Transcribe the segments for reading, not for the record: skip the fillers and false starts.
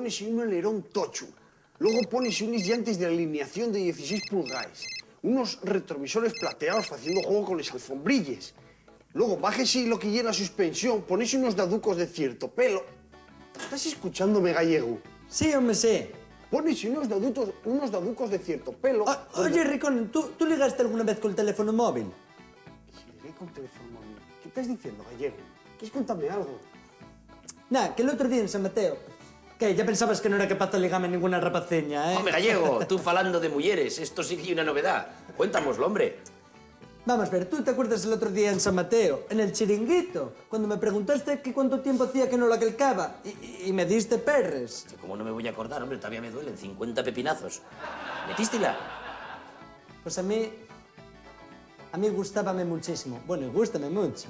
pones un alerón tocho. Luego pones unos llantes de alineación de 16 pulgadas. Unos retrovisores plateados haciendo juego con las alfombrilles. Luego, bájese lo que lleva la suspensión, pones unos daducos de cierto pelo. ¿Estás escuchándome, gallego? Sí, hombre, sí. Pones unos daducos de cierto pelo. Oye, Ricón, ¿tú ligaste alguna vez con el teléfono móvil? Si ligué con teléfono móvil. ¿Qué estás diciendo, gallego? ¿Quieres contarme algo? Nah, que el otro día en San Mateo... ¿Qué? Ya pensabas que no era capaz de ligarme ninguna rapaceña, ¿eh? Hombre, gallego, tú falando de mujeres, esto sí que hay una novedad. Cuéntamoslo, hombre. Vamos a ver, ¿tú te acuerdas el otro día en San Mateo, en el chiringuito, cuando me preguntaste que cuánto tiempo hacía que no la calcaba y me diste perres? ¿Cómo no me voy a acordar, hombre? Todavía me duelen 50 pepinazos. ¿Metístela? Pues a mí gustábame muchísimo. Bueno, y gústame mucho.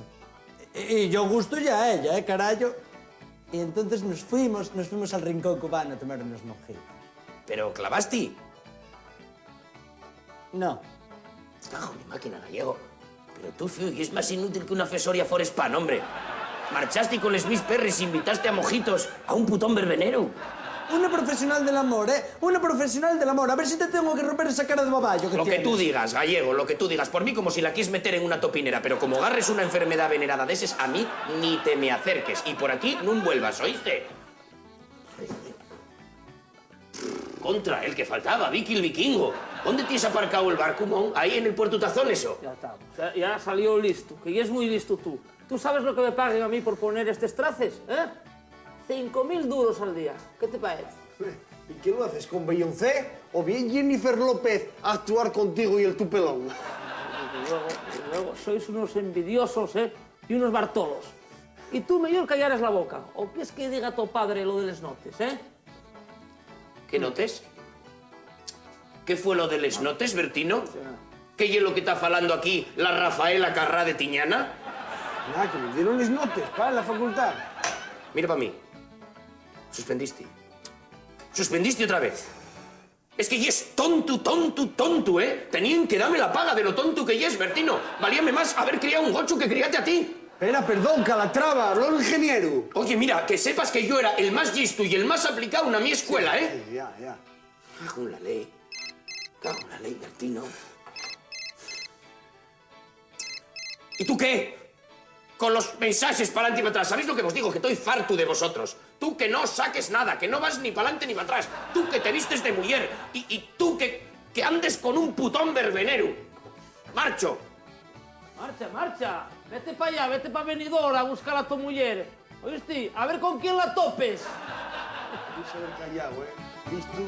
Y yo gusto ya a ella, carayo. Y entonces nos fuimos al rincón cubano a tomar unos mojitos. ¿Pero clavaste? No. Cajo mi máquina, gallego. Pero tú, fío, y es más inútil que una fesoria forespan, hombre. Marchaste con les mis perres y invitaste a mojitos a un putón verbenero. Una profesional del amor, ¿eh? Una profesional del amor. A ver si te tengo que romper esa cara de baballo que Lo tienes. que tú digas, gallego, lo que tú digas. Por mí como si la quieres meter en una topinera, pero como agarres una enfermedad venerada de eses, a mí ni te me acerques. Y por aquí no vuelvas, ¿oíste? Contra, el que faltaba, Vicky el vikingo. ¿Dónde tienes aparcado el barco, ahí en el Puerto Tazón, eso? Ya estamos. Ya salió listo, que ya es muy listo tú. ¿Tú sabes lo que me paguen a mí por poner estos traces, eh? 5.000 duros al día. ¿Qué te parece? ¿Y qué lo haces, con Beyoncé? ¿O bien Jennifer López a actuar contigo y el tupelón? Y luego, sois unos envidiosos, ¿eh? Y unos bartolos. Y tú mejor callares la boca. ¿O quieres que diga a tu padre lo de les notes, eh? ¿Qué notes? ¿Qué fue lo de les notes, Bertino? ¿Qué es lo que está falando aquí la Rafaela Carrá de Tiñana? Nada, que me dieron les notes para la facultad. Mira para mí. Suspendiste. Suspendiste otra vez. Es que es tonto, ¿eh? Tenían que darme la paga de lo tonto que es, Bertino. Valíame más haber criado un gocho que criarte a ti. Espera, perdón, Calatrava, habló el ingeniero. Oye, mira, que sepas que yo era el más listo y el más aplicado en mi escuela, ¿eh? Sí, ya. Cago en la ley. Cago en la ley, Bertino. ¿Y tú qué? Con los mensajes para adelante y para atrás. ¿Sabéis lo que os digo? Que estoy farto de vosotros. Tú que no saques nada, que no vas ni para adelante ni para atrás. Tú que te vistes de mujer. Y tú que andes con un putón verbenero. ¡Marcho! Marcha. Vete para allá, vete para Benidorm a buscar a tu mujer. ¿Oíste? A ver con quién la topes. Dice haber callado, ¿eh? ¿Viste?